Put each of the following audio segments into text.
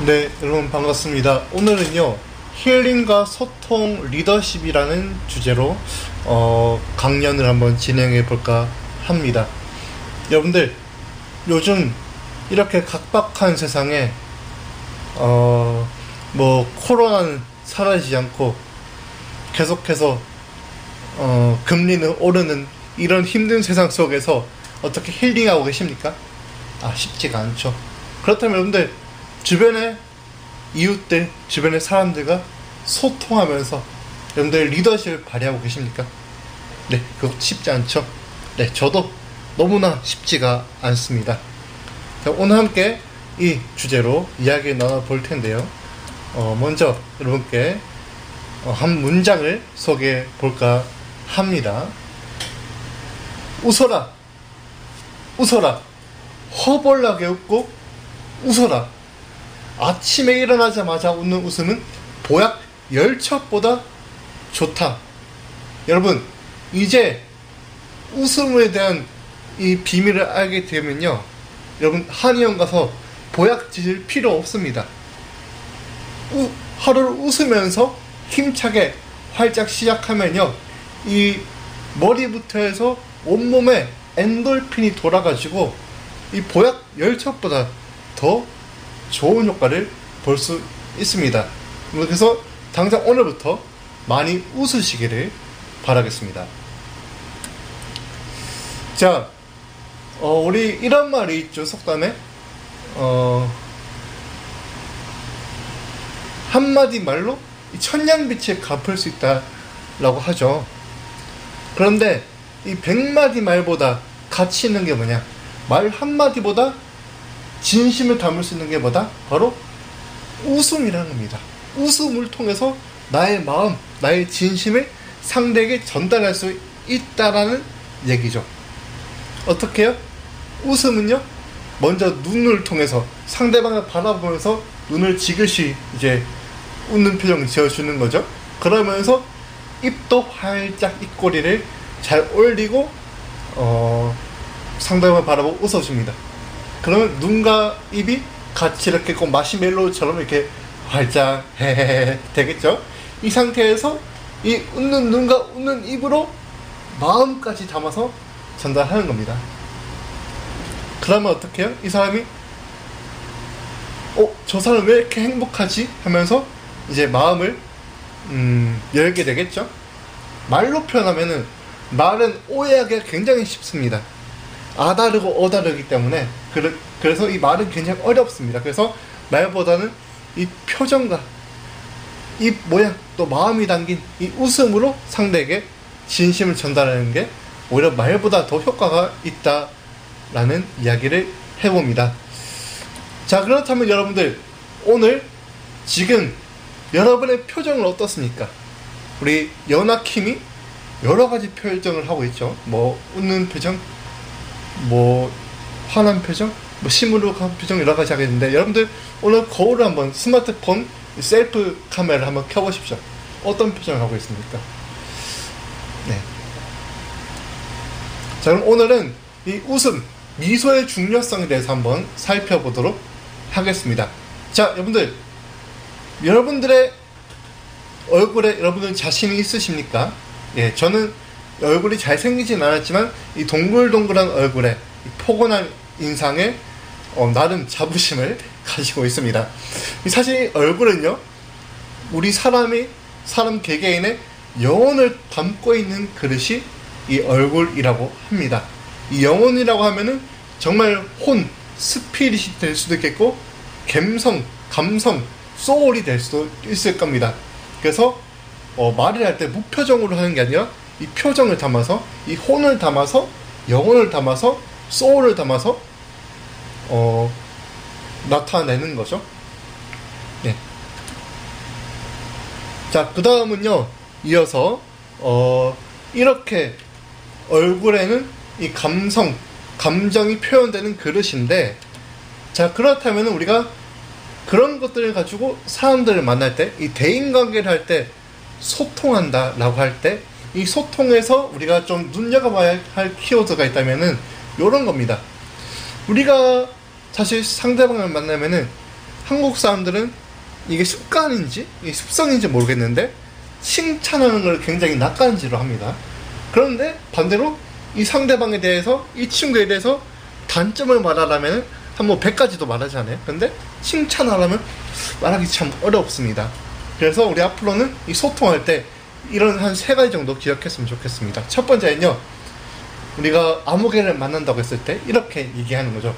네, 여러분 반갑습니다. 오늘은요, 힐링과 소통 리더십이라는 주제로 강연을 한번 진행해 볼까 합니다. 여러분들, 요즘 이렇게 각박한 세상에 코로나는 사라지지 않고 계속해서 금리는 오르는 이런 힘든 세상 속에서 어떻게 힐링하고 계십니까? 쉽지가 않죠. 그렇다면 여러분들, 주변의 이웃들, 주변의 사람들과 소통하면서 여러분들 리더십을 발휘하고 계십니까? 네, 그거 쉽지 않죠. 네, 저도 너무나 쉽지가 않습니다. 자, 오늘 함께 이 주제로 이야기를 나눠볼 텐데요. 먼저 여러분께 한 문장을 소개해 볼까 합니다. 웃어라, 웃어라, 허벌나게 웃고 웃어라. 아침에 일어나자마자 웃는 웃음은 보약 10첩보다 좋다. 여러분, 이제 웃음에 대한 이 비밀을 알게 되면요, 여러분 한의원 가서 보약 드실 필요 없습니다. 하루를 웃으면서 힘차게 활짝 시작하면요, 이 머리부터 해서 온몸에 엔돌핀이 돌아가지고 이 보약 10첩보다 더 좋은 효과를 볼 수 있습니다. 그래서 당장 오늘부터 많이 웃으시기를 바라겠습니다. 자, 우리 이런 말이 있죠, 속담에. 한마디 말로 천냥빛을 갚을 수 있다라고 하죠. 그런데 이 100마디 말보다 가치 있는 게 뭐냐? 말 한마디보다 진심을 담을 수 있는 게 뭐다? 바로 웃음이라는 겁니다. 웃음을 통해서 나의 마음, 나의 진심을 상대에게 전달할 수 있다라는 얘기죠. 어떻게 해요? 웃음은요, 먼저 눈을 통해서 상대방을 바라보면서 눈을 지그시 이제 웃는 표정을 지어주는 거죠. 그러면서 입도 활짝 입꼬리를 잘 올리고 상대방을 바라보고 웃어줍니다. 그러면 눈과 입이 같이 이렇게 꼭 마시멜로처럼 이렇게 활짝 헤헤헤 되겠죠. 이 상태에서 이 웃는 눈과 웃는 입으로 마음까지 담아서 전달하는 겁니다. 그러면 어떻게 해요? 이 사람이 저 사람 왜 이렇게 행복하지? 하면서 이제 마음을 열게 되겠죠. 말로 표현하면은 말은 오해하기가 굉장히 쉽습니다. 아다르고 어다르기 때문에 그래서 이 말은 굉장히 어렵습니다. 그래서 말보다는 이 표정과 이 모양, 또 마음이 담긴 이 웃음으로 상대에게 진심을 전달하는 게 오히려 말보다 더 효과가 있다라는 이야기를 해봅니다. 자, 그렇다면 여러분들, 오늘 지금 여러분의 표정은 어떻습니까? 우리 연하킴이 여러가지 표정을 하고 있죠. 웃는 표정, 화난 표정, 시무룩한 표정, 여러가지 하겠는데, 여러분들 오늘 거울을 한번, 스마트폰 셀프 카메라를 한번 켜보십시오. 어떤 표정을 하고 있습니까? 네. 자, 그럼 오늘은 이 웃음, 미소의 중요성에 대해서 한번 살펴보도록 하겠습니다. 자, 여러분들의 얼굴에 여러분들 자신이 있으십니까? 예, 저는 얼굴이 잘생기진 않았지만 이 동글동글한 얼굴에 이 포근한 인상에 나름 자부심을 가지고 있습니다. 사실 얼굴은요, 우리 사람 개개인의 영혼을 담고 있는 그릇이 이 얼굴이라고 합니다. 이 영혼이라고 하면은 정말 스피릿이 될 수도 있겠고, 감성, 소울이 될 수도 있을 겁니다. 그래서 말을 할 때 무표정으로 하는 게 아니라 이 표정을 담아서, 이 혼을 담아서, 영혼을 담아서, 소울을 담아서 나타내는 거죠. 네. 자, 그 다음은요, 이어서 이렇게 얼굴에는 이 감정이 표현되는 그릇인데, 자, 그렇다면 우리가 그런 것들을 가지고 사람들을 만날 때, 이 대인관계를 할 때, 소통한다 라고 할 때, 이 소통에서 우리가 좀 눈여겨봐야 할 키워드가 있다면은 요런 겁니다. 우리가 사실 상대방을 만나면은 한국 사람들은 이게 습관인지 이게 습성인지 모르겠는데 칭찬하는 걸 굉장히 낯간지로 합니다. 그런데 반대로 이 상대방에 대해서, 이 친구에 대해서 단점을 말하려면 한 뭐 100가지도 말하잖아요. 근데 칭찬하려면 말하기 참 어렵습니다. 그래서 우리 앞으로는 이 소통할 때 이런 한 3가지 정도 기억했으면 좋겠습니다. 첫 번째는요, 우리가 아무개를 만난다고 했을 때 이렇게 얘기하는 거죠.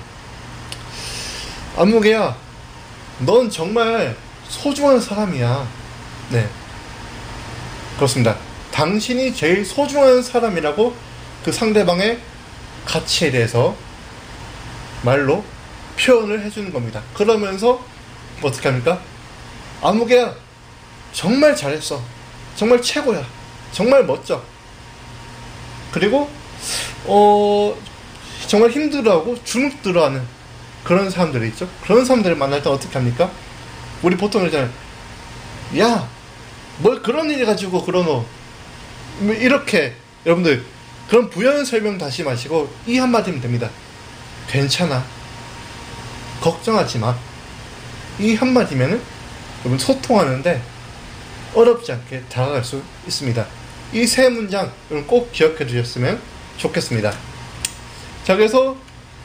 아무개야, 넌 정말 소중한 사람이야. 네, 그렇습니다. 당신이 제일 소중한 사람이라고 그 상대방의 가치에 대해서 말로 표현을 해주는 겁니다. 그러면서 어떻게 합니까? 아무개야, 정말 잘했어. 정말 최고야. 정말 멋져. 그리고 정말 힘들어하고 주눅들어하는 그런 사람들이 있죠. 그런 사람들을 만날 때 어떻게 합니까? 우리 보통 그러잖아요. 야, 뭘 그런 일이 가지고 그러노. 이렇게 여러분들 그런 부연 설명 다시 마시고 이 한마디면 됩니다. 괜찮아. 걱정하지 마. 이 한마디면은 여러분 소통하는데 어렵지 않게 다가갈 수 있습니다. 이 3문장 여러분 꼭 기억해 두셨으면 좋겠습니다. 자, 그래서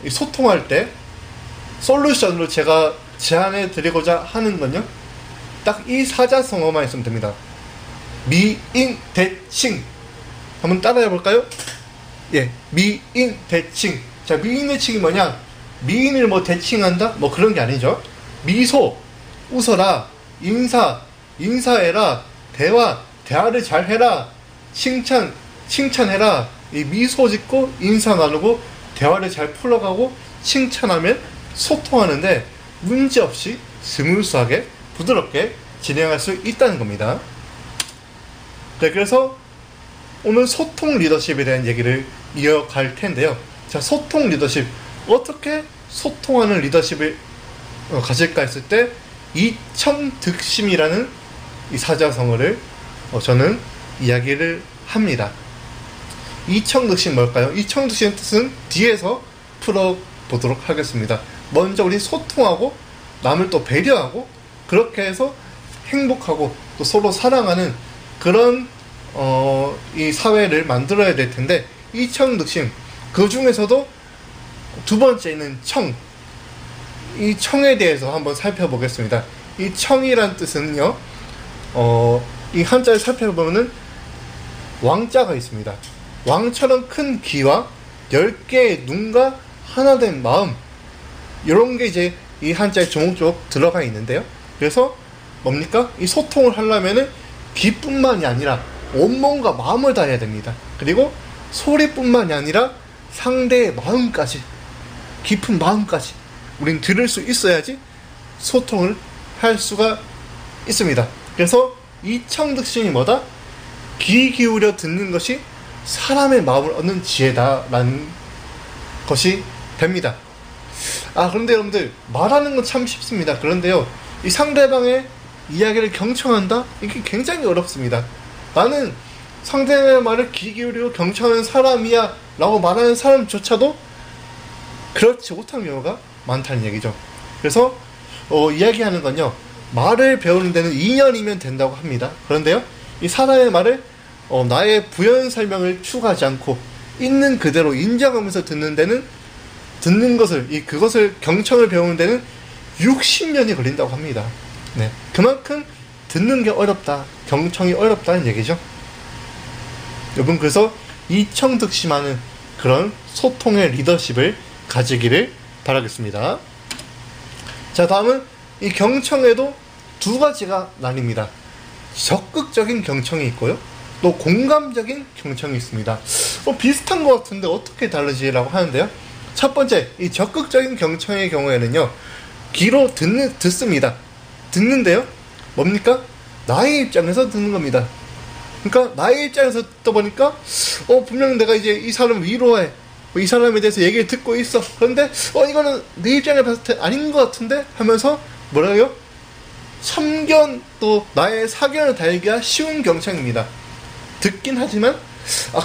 이 소통할 때 솔루션으로 제가 제안해 드리고자 하는 건요, 딱 이 사자성어만 있으면 됩니다. 미인 대칭. 한번 따라해 볼까요? 예, 미인 대칭. 자, 미인 대칭이 뭐냐? 미인을 뭐 대칭한다? 뭐 그런 게 아니죠. 미소, 웃어라. 인사, 인사해라. 대화, 대화를 잘 해라. 칭찬, 칭찬해라. 이 미소 짓고 인사 나누고 대화를 잘 풀어가고 칭찬하면 소통하는데 문제없이 스무스하게 부드럽게 진행할 수 있다는 겁니다. 네, 그래서 오늘 소통 리더십에 대한 얘기를 이어갈 텐데요. 자, 소통 리더십, 어떻게 소통하는 리더십을 가질까 했을 때 이청득심이라는 이 사자성어를 저는 이야기를 합니다. 이청득심 뭘까요? 이청득심의 뜻은 뒤에서 풀어보도록 하겠습니다. 먼저 우리 소통하고 남을 또 배려하고 그렇게 해서 행복하고 또 서로 사랑하는 그런 이 사회를 만들어야 될 텐데, 이청득심, 그 중에서도 두 번째는 청, 이 청에 대해서 한번 살펴보겠습니다. 이 청이란 뜻은요, 이 한자를 살펴보면은 왕자가 있습니다. 왕처럼 큰 귀와 10개의 눈과 하나된 마음, 이런 게 이제 이 한자에 조목조목 들어가 있는데요. 그래서 뭡니까? 이 소통을 하려면은 귀뿐만이 아니라 온몸과 마음을 다해야 됩니다. 그리고 소리뿐만이 아니라 상대의 마음까지, 깊은 마음까지 우린 들을 수 있어야지 소통을 할 수가 있습니다. 그래서 이청득심이 뭐다? 귀 기울여 듣는 것이 사람의 마음을 얻는 지혜다라는 것이 됩니다. 그런데 여러분들, 말하는 건 참 쉽습니다. 그런데요, 이 상대방의 이야기를 경청한다? 이게 굉장히 어렵습니다. 나는 상대의 말을 귀 기울이고 경청하는 사람이야 라고 말하는 사람조차도 그렇지 못한 경우가 많다는 얘기죠. 그래서 이야기하는 건요, 말을 배우는 데는 2년이면 된다고 합니다. 그런데요, 이 사람의 말을 나의 부연 설명을 추가하지 않고 있는 그대로 인정하면서 듣는 데는, 듣는 것을, 그것을 경청을 배우는 데는 60년이 걸린다고 합니다. 네, 그만큼 듣는 게 어렵다, 경청이 어렵다는 얘기죠. 여러분, 그래서 이청득심하는 그런 소통의 리더십을 가지기를 바라겠습니다. 자, 다음은 이 경청에도 2가지가 나뉩니다. 적극적인 경청이 있고요, 또 공감적인 경청이 있습니다. 비슷한 것 같은데 어떻게 다르지라고 하는데요. 첫 번째, 이 적극적인 경청의 경우에는요, 귀로 듣습니다. 듣는데요, 뭡니까? 나의 입장에서 듣는 겁니다. 그러니까 나의 입장에서 듣다 보니까 분명 내가 이제 이 사람을 위로해, 이 사람에 대해서 얘기를 듣고 있어. 그런데 이거는 내 입장에 봤을 때 아닌 것 같은데 하면서 뭐라고요? 참견, 또 나의 사견을 달기가 쉬운 경청입니다. 듣긴 하지만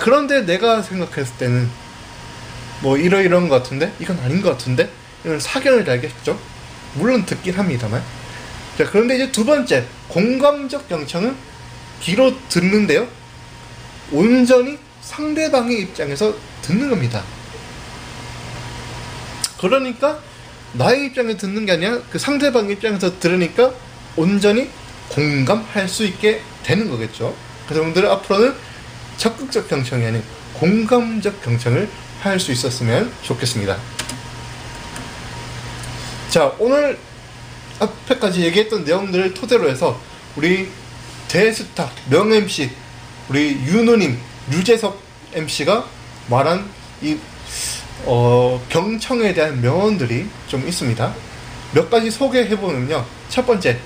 그런데 내가 생각했을 때는 뭐 이러이러한 것 같은데, 이건 아닌 것 같은데, 이건 사견을 달겠죠. 물론 듣긴 합니다만. 자, 그런데 이제 두 번째, 공감적 경청은 귀로 듣는데요, 온전히 상대방의 입장에서 듣는 겁니다. 그러니까 나의 입장에 듣는 게 아니라 그 상대방의 입장에서 들으니까 온전히 공감할 수 있게 되는 거겠죠. 그래서 여러분들은 앞으로는 적극적 경청이 아닌 공감적 경청을 할 수 있었으면 좋겠습니다. 자, 오늘 앞에까지 얘기했던 내용들을 토대로 해서 우리 대스타 명 MC 우리 윤우님, 유재석 MC가 말한 이 경청에 대한 명언들이 좀 있습니다. 몇 가지 소개해보면요, 첫 번째,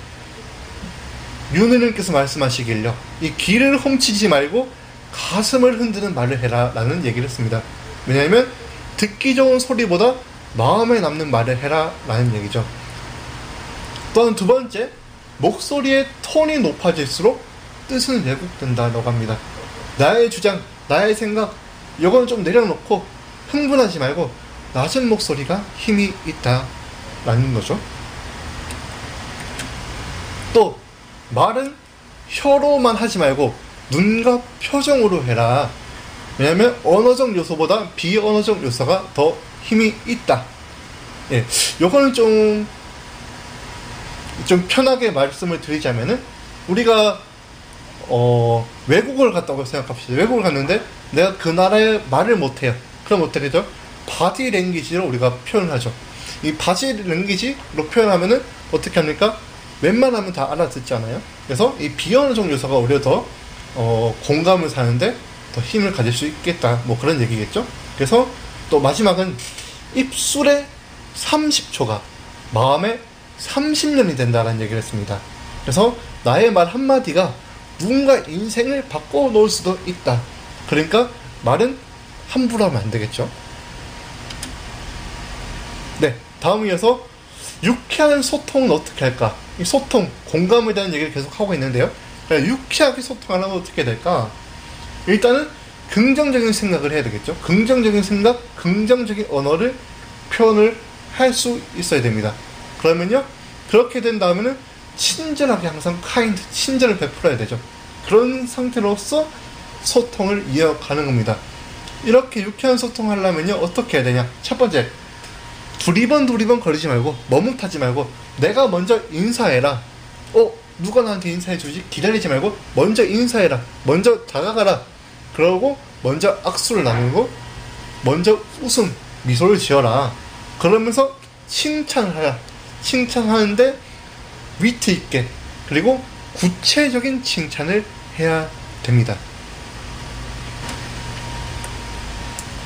윤우님께서 말씀하시길요, 이 귀를 훔치지 말고 가슴을 흔드는 말을 해라 라는 얘기를 했습니다. 왜냐하면 듣기 좋은 소리보다 마음에 남는 말을 해라 라는 얘기죠. 또한 두 번째, 목소리의 톤이 높아질수록 뜻은 왜곡된다고 합니다. 나의 주장, 나의 생각, 이건 좀 내려놓고 흥분하지 말고 낮은 목소리가 힘이 있다 라는 거죠. 또 말은 혀로만 하지 말고 눈과 표정으로 해라. 왜냐하면 언어적 요소보다 비언어적 요소가 더 힘이 있다. 예, 요거는 좀 편하게 말씀을 드리자면은, 우리가 외국을 갔다고 생각합시다. 외국을 갔는데 내가 그 나라의 말을 못해요. 그럼 어떻게 되죠? 바디 랭귀지로 우리가 표현을 하죠. 이 바디 랭귀지로 표현하면은 어떻게 합니까? 웬만하면 다 알아듣잖아요. 그래서 이 비언어적 요소가 오히려 더 공감을 사는데 더 힘을 가질 수 있겠다, 뭐 그런 얘기겠죠. 그래서 또 마지막은 입술에 30초가 마음에 30년이 된다는 얘기를 했습니다. 그래서 나의 말 한마디가 누군가 인생을 바꿔놓을 수도 있다. 그러니까 말은 함부로 하면 안 되겠죠. 네, 다음 이어서 유쾌한 소통은 어떻게 할까? 이 소통, 공감에 대한 얘기를 계속 하고 있는데요, 유쾌하게 소통하려면 어떻게 될까? 일단은 긍정적인 생각을 해야 되겠죠. 긍정적인 생각, 긍정적인 언어를 표현을 할 수 있어야 됩니다. 그러면요, 그렇게 된 다음에는 친절하게 항상 친절을 베풀어야 되죠. 그런 상태로서 소통을 이어가는 겁니다. 이렇게 유쾌한 소통을 하려면요, 어떻게 해야 되냐? 첫 번째, 두리번 거리지 말고 머뭇하지 말고 내가 먼저 인사해라. 누가 나한테 인사해주지? 기다리지 말고 먼저 인사해라. 먼저 다가가라. 그러고 먼저 악수를 나누고 먼저 웃음, 미소를 지어라. 그러면서 칭찬을 하라. 칭찬하는데 위트 있게, 그리고 구체적인 칭찬을 해야 됩니다.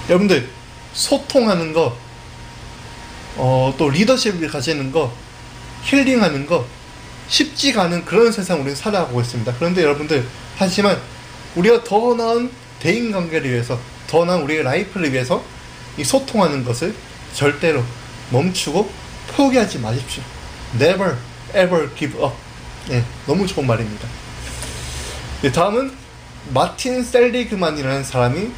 여러분들, 소통하는 거, 또 리더십을 가지는 거, 힐링하는 거 쉽지가 않은 그런 세상 우리는 살아가고 있습니다. 그런데 여러분들, 하지만 우리가 더 나은 대인관계를 위해서, 더 나은 우리의 라이프를 위해서 이 소통하는 것을 절대로 멈추고 포기하지 마십시오. Never ever give up. 네, 너무 좋은 말입니다. 네, 다음은 마틴 셀리그만이라는 사람이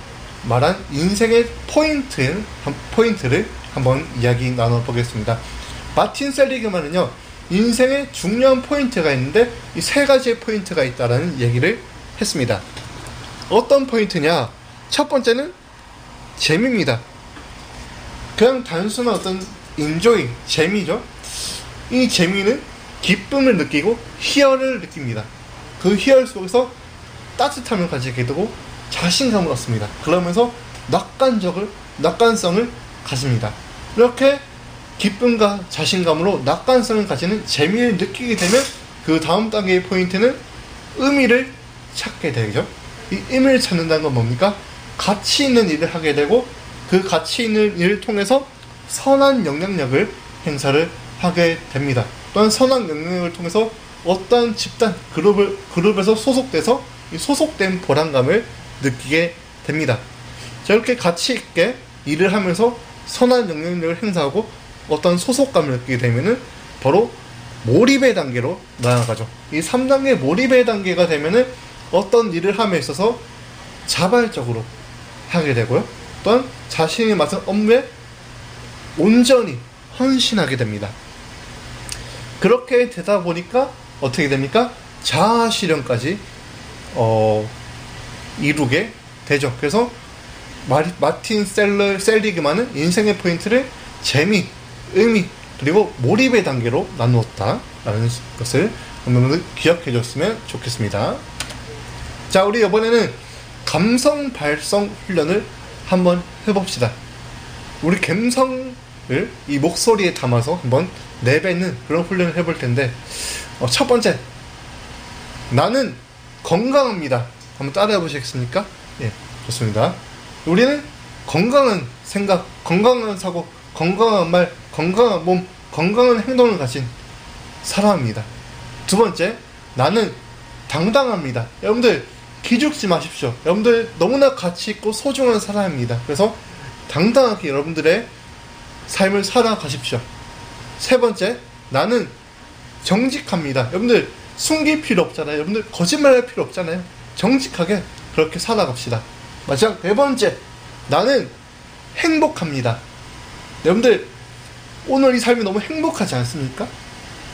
말한 인생의 포인트를 한번 이야기 나눠보겠습니다. 마틴 셀리그만은요, 인생에 중요한 포인트가 있는데 이 세 가지의 포인트가 있다라는 얘기를 했습니다. 어떤 포인트냐? 첫 번째는 재미입니다. 그냥 단순한 어떤 인조이, 재미죠. 이 재미는 기쁨을 느끼고 희열을 느낍니다. 그 희열 속에서 따뜻함을 가지게 되고 자신감을 얻습니다. 그러면서 낙관성을 가집니다. 이렇게 기쁨과 자신감으로 낙관성을 가지는 재미를 느끼게 되면 그 다음 단계의 포인트는 의미를 찾게 되죠. 이 의미를 찾는다는 건 뭡니까? 가치 있는 일을 하게 되고 그 가치 있는 일을 통해서 선한 영향력을 행사를 하게 됩니다. 또한 선한 영향력을 통해서 어떠한 집단, 그룹에서 소속돼서 이 소속된 보람감을 느끼게 됩니다. 자, 이렇게 가치 있게 일을 하면서 선한 영향력을 행사하고 어떤 소속감을 느끼게 되면은 바로 몰입의 단계로 나아가죠. 이 3단계 몰입의 단계가 되면은 어떤 일을 함에 있어서 자발적으로 하게 되고요. 또한 자신이 맡은 업무에 온전히 헌신하게 됩니다. 그렇게 되다 보니까 어떻게 됩니까? 자아 실현까지 이루게 되죠. 그래서 마틴 셀리그만은 인생의 포인트를 재미, 의미, 그리고 몰입의 단계로 나누었다라는 것을 여러분들 기억해 줬으면 좋겠습니다. 자, 우리 이번에는 감성 발성 훈련을 한번 해봅시다. 우리 감성을 이 목소리에 담아서 한번 내뱉는 그런 훈련을 해볼 텐데, 첫 번째, 나는 건강합니다. 한번 따라해 보시겠습니까? 예, 좋습니다. 우리는 건강한 생각, 건강한 사고, 건강한 말, 건강한 몸, 건강한 행동을 가진 사람입니다. 두 번째, 나는 당당합니다. 여러분들 기죽지 마십시오. 여러분들 너무나 가치 있고 소중한 사람입니다. 그래서 당당하게 여러분들의 삶을 살아가십시오. 세 번째, 나는 정직합니다. 여러분들 숨길 필요 없잖아요. 여러분들 거짓말할 필요 없잖아요. 정직하게 그렇게 살아갑시다. 마지막 네 번째, 나는 행복합니다. 여러분들 오늘 이 삶이 너무 행복하지 않습니까?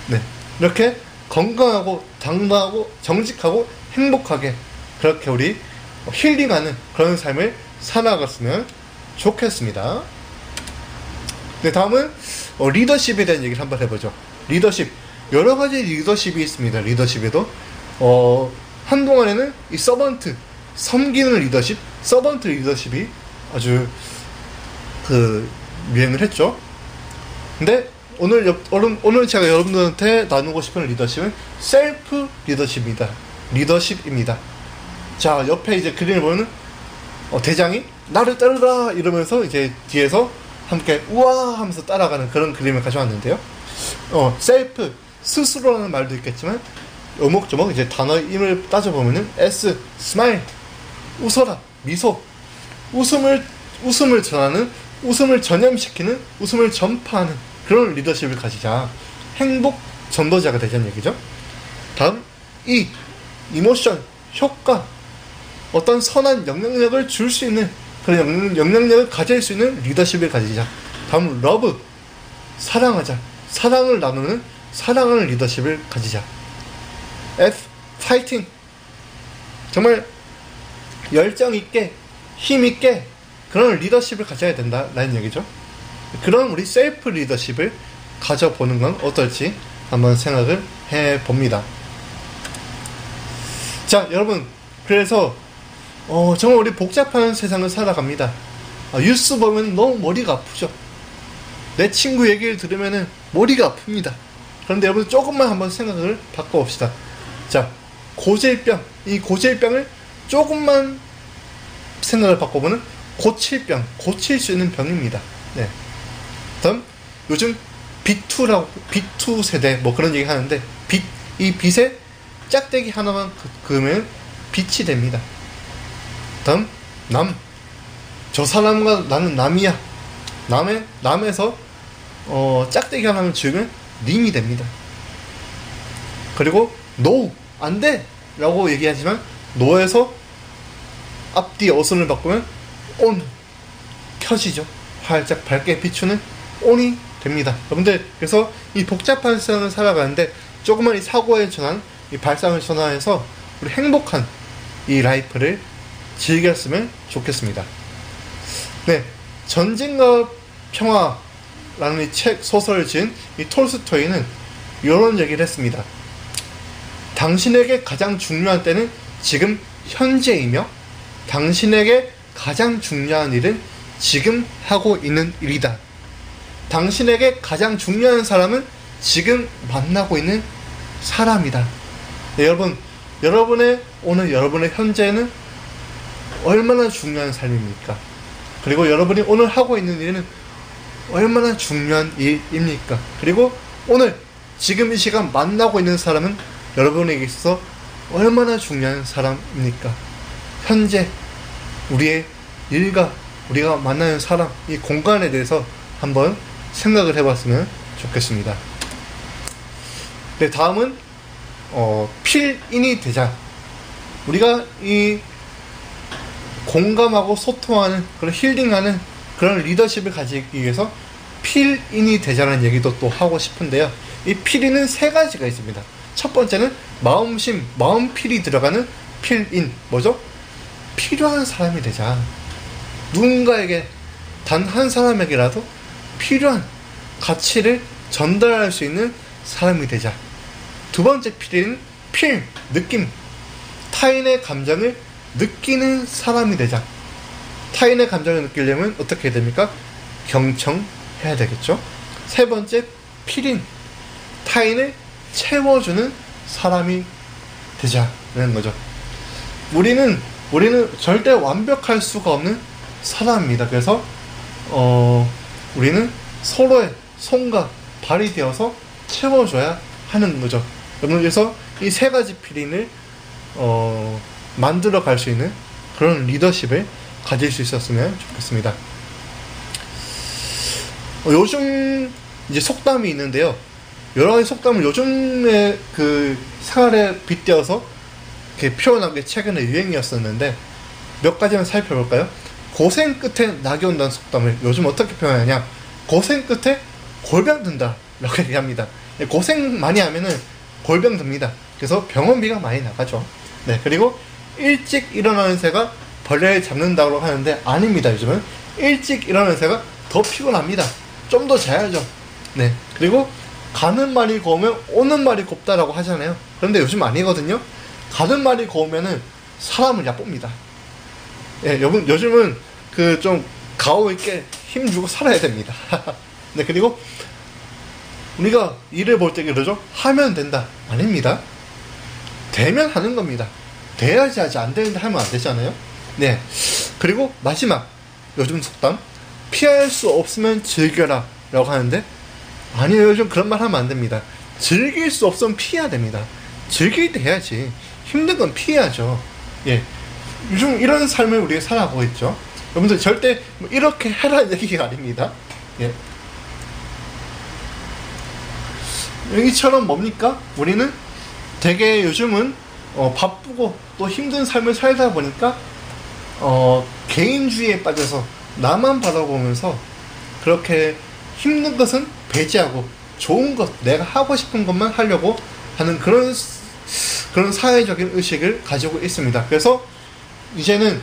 네, 이렇게 건강하고 당당하고 정직하고 행복하게 그렇게 우리 힐링하는 그런 삶을 살아갔으면 좋겠습니다. 네, 다음은 리더십에 대한 얘기를 한번 해보죠. 리더십, 여러 가지 리더십이 있습니다. 리더십에도 한동안에는 이 서번트, 섬기는 리더십, 서번트 리더십이 아주 유행을 했죠. 근데 오늘 제가 여러분들한테 나누고 싶은 리더십은 셀프 리더십입니다. 자, 옆에 이제 그림을 보면은 대장이 나를 따르라 이러면서 이제 뒤에서 함께 우와 하면서 따라가는 그런 그림을 가져왔는데요. 셀프, 스스로라는 말도 있겠지만 요목조목 이제 단어의 의미를 따져보면은 S, 스마일, 웃어라, 미소, 웃음을 전하는, 웃음을 전염시키는, 웃음을 전파하는 그런 리더십을 가지자. 행복 전도자가 되자는 얘기죠. 다음, 이모션, 효과, 어떤 선한 영향력을 줄 수 있는 그런 영향력을 가질 수 있는 리더십을 가지자. 다음, 러브, 사랑하자. 사랑을 나누는 사랑하는 리더십을 가지자. F, 파이팅, 정말 열정 있게 힘 있게 그런 리더십을 가져야 된다라는 얘기죠. 그런 우리 셀프 리더십을 가져보는 건 어떨지 한번 생각을 해봅니다. 자, 여러분, 그래서 정말 우리 복잡한 세상을 살아갑니다. 뉴스 보면 너무 머리가 아프죠. 내 친구 얘기를 들으면 머리가 아픕니다. 그런데 여러분 조금만 한번 생각을 바꿔봅시다. 자, 고질병, 이 고질병을 조금만 생각을 바꿔보면 고칠 수 있는 병입니다. 네. 다음, 요즘 B2 세대 뭐 그런 얘기 하는데 이 빛에 짝대기 하나만 그으면 빛이 됩니다. 다음, 저 사람과 나는 남이야. 남에서 짝대기 하나만 지으면 님이 됩니다. 그리고 노, 안 돼! 라고 얘기하지만 노에서 앞뒤 어순을 바꾸면 온, 켜지죠. 활짝 밝게 비추는 온이 됩니다. 여러분들, 그래서 이 복잡한 세상을 살아가는데 조그만 이 사고의 전환, 이 발상을 전환해서 우리 행복한 이 라이프를 즐겼으면 좋겠습니다. 네, 전쟁과 평화라는 이 책, 소설을 지은 이 톨스토이는 이런 얘기를 했습니다. 당신에게 가장 중요한 때는 지금 현재이며 당신에게 가장 중요한 일은 지금 하고 있는 일이다. 당신에게 가장 중요한 사람은 지금 만나고 있는 사람이다. 네, 여러분, 오늘 여러분의 현재는 얼마나 중요한 삶입니까? 그리고 여러분이 오늘 하고 있는 일은 얼마나 중요한 일입니까? 그리고 오늘 지금 이 시간 만나고 있는 사람은 여러분에게 있어서 얼마나 중요한 사람입니까? 현재 우리의 일과 우리가 만나는 사람, 이 공간에 대해서 한번 생각을 해봤으면 좋겠습니다. 네, 다음은 필인이 되자. 우리가 이 공감하고 소통하는 그런 힐링하는 그런 리더십을 가지기 위해서 필인이 되자는 얘기도 또 하고 싶은데요. 이 필인은 세 가지가 있습니다. 첫 번째는 마음심, 마음필이 들어가는 필인. 뭐죠? 필요한 사람이 되자. 누군가에게, 단 한 사람에게라도 필요한 가치를 전달할 수 있는 사람이 되자. 두 번째 필인, 필, 느낌. 타인의 감정을 느끼는 사람이 되자. 타인의 감정을 느끼려면 어떻게 해야 됩니까? 경청해야 되겠죠. 세 번째 필인, 타인을 채워주는 사람이 되자는 거죠. 우리는 절대 완벽할 수가 없는 사람입니다. 그래서 우리는 서로의 손과 발이 되어서 채워줘야 하는 거죠. 여러분, 그래서 이 세 가지 필인을 만들어 갈 수 있는 그런 리더십을 가질 수 있었으면 좋겠습니다. 요즘 이제 속담이 있는데요. 여러 가지 속담을 요즘에 그 생활에 빗대어서 이렇게 표현한 게 최근에 유행이었었는데, 몇 가지만 살펴볼까요? 고생 끝에 낙이 온다는 속담을 요즘 어떻게 표현하냐? 고생 끝에 골병 든다 라고 얘기합니다. 고생 많이 하면은 골병 듭니다. 그래서 병원비가 많이 나가죠. 네, 그리고 일찍 일어나는 새가 벌레를 잡는다고 하는데 아닙니다. 요즘은 일찍 일어나는 새가 더 피곤합니다. 좀 더 자야죠. 네, 그리고 가는 말이 고우면 오는 말이 곱다라고 하잖아요. 그런데 요즘 아니거든요. 가는 말이 고우면은 사람을 얕봅니다. 예, 요즘은 그 좀 가오 있게 힘주고 살아야 됩니다. 네, 그리고 우리가 일을 볼 때 그러죠. 하면 된다. 아닙니다. 되면 하는 겁니다. 돼야지 하지, 안 되는데 하면 안 되잖아요. 네, 그리고 마지막 요즘 속담, 피할 수 없으면 즐겨라 라고 하는데, 아니요, 요즘 그런 말 하면 안 됩니다. 즐길 수 없으면 피해야 됩니다. 즐길 때 해야지. 힘든 건 피해야죠. 예, 요즘 이런 삶을 우리가 살아가고 있죠. 여러분들 절대 뭐 이렇게 해라는 얘기가 아닙니다. 예, 여기처럼 뭡니까? 우리는 되게 요즘은 바쁘고 또 힘든 삶을 살다 보니까 개인주의에 빠져서 나만 바라보면서 그렇게 힘든 것은 배제하고 좋은 것, 내가 하고 싶은 것만 하려고 하는 그런 사회적인 의식을 가지고 있습니다. 그래서 이제는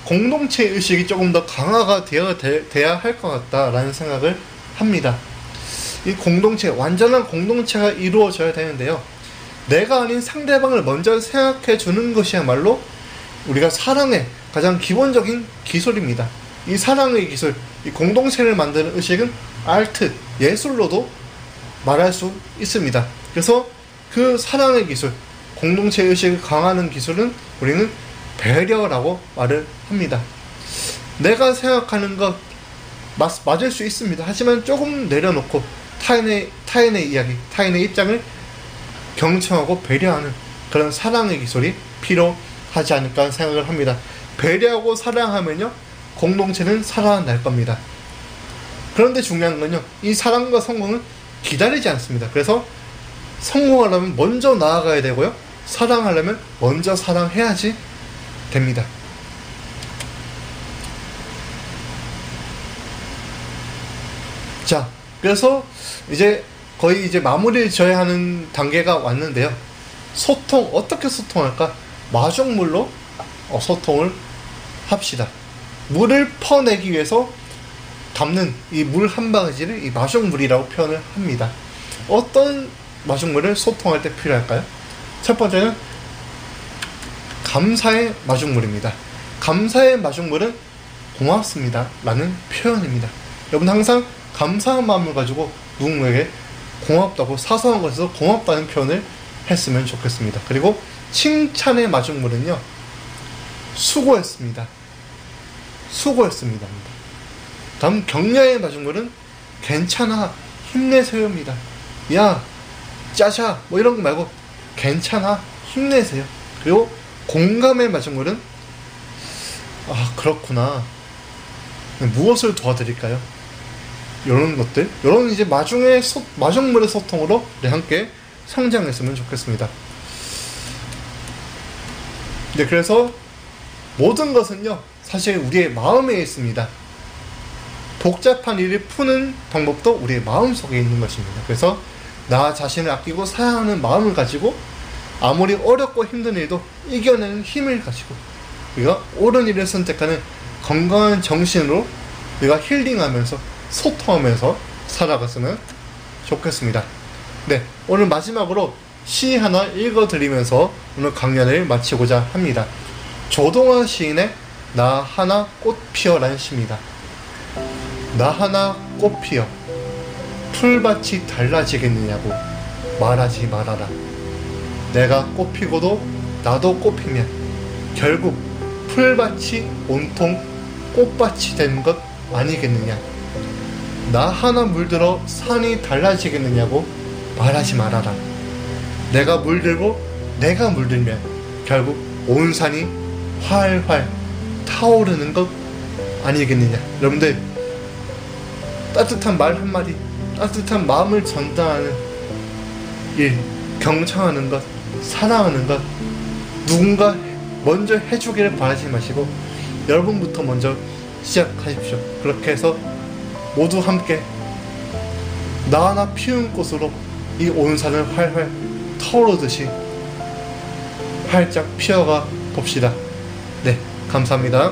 공동체 의식이 조금 더 강화가 돼야 할 것 같다라는 생각을 합니다. 이 공동체, 완전한 공동체가 이루어져야 되는데요. 내가 아닌 상대방을 먼저 생각해 주는 것이야말로 우리가 사랑의 가장 기본적인 기술입니다. 이 사랑의 기술, 이 공동체를 만드는 의식은 아트, 예술로도 말할 수 있습니다. 그래서 그 사랑의 기술, 공동체 의식을 강화하는 기술은 우리는 배려라고 말을 합니다. 내가 생각하는 것 맞을 수 있습니다. 하지만 조금 내려놓고 타인의 이야기, 타인의 입장을 경청하고 배려하는 그런 사랑의 기술이 필요하지 않을까 생각을 합니다. 배려하고 사랑하면요, 공동체는 살아날 겁니다. 그런데 중요한 건요, 이 사랑과 성공은 기다리지 않습니다. 그래서 성공하려면 먼저 나아가야 되고요, 사랑하려면 먼저 사랑해야지 됩니다. 자, 그래서 이제 거의 이제 마무리를 져야 하는 단계가 왔는데요. 소통, 어떻게 소통할까? 마중물로 소통을 합시다. 물을 퍼내기 위해서 담는 이 물 한 바가지를 이 마중물이라고 표현을 합니다. 어떤 마중물을 소통할 때 필요할까요? 첫 번째는 감사의 마중물입니다. 감사의 마중물은 고맙습니다 라는 표현입니다. 여러분 항상 감사한 마음을 가지고 누군가에게 고맙다고, 사소한 것에서 고맙다는 표현을 했으면 좋겠습니다. 그리고 칭찬의 마중물은요, 수고했습니다. 수고했습니다. 다음 격려의 마중물은 괜찮아, 힘내세요입니다. 야, 짜샤, 뭐 이런 거 말고 괜찮아, 힘내세요. 그리고 공감의 마중물은 그렇구나, 무엇을 도와드릴까요? 이런 것들, 이런 이제 마중물의 소통으로 함께 성장했으면 좋겠습니다. 네, 그래서 모든 것은요, 사실 우리의 마음에 있습니다. 복잡한 일을 푸는 방법도 우리의 마음속에 있는 것입니다. 그래서 나 자신을 아끼고 사랑하는 마음을 가지고 아무리 어렵고 힘든 일도 이겨내는 힘을 가지고 우리가 옳은 일을 선택하는 건강한 정신으로 우리가 힐링하면서 소통하면서 살아갔으면 좋겠습니다. 네, 오늘 마지막으로 시 하나 읽어드리면서 오늘 강연을 마치고자 합니다. 조동원 시인의 나 하나 꽃 피어라는 시입니다. 나 하나 꽃 피어 풀밭이 달라지겠느냐고 말하지 말아라. 내가 꽃 피고도 나도 꽃 피면 결국 풀밭이 온통 꽃밭이 되는 것 아니겠느냐. 나 하나 물들어 산이 달라지겠느냐고 말하지 말아라. 내가 물들고 내가 물들면 결국 온 산이 활활 타오르는 것 아니겠느냐. 여러분들, 따뜻한 말 한마디, 따뜻한 마음을 전달하는 일, 경청하는 것, 사랑하는 것, 누군가 먼저 해주기를 바라지 마시고 여러분부터 먼저 시작하십시오. 그렇게 해서 모두 함께 나 하나 피운 꽃으로 이 온 산을 활활 타오르듯이 활짝 피어가 봅시다. 네, 감사합니다.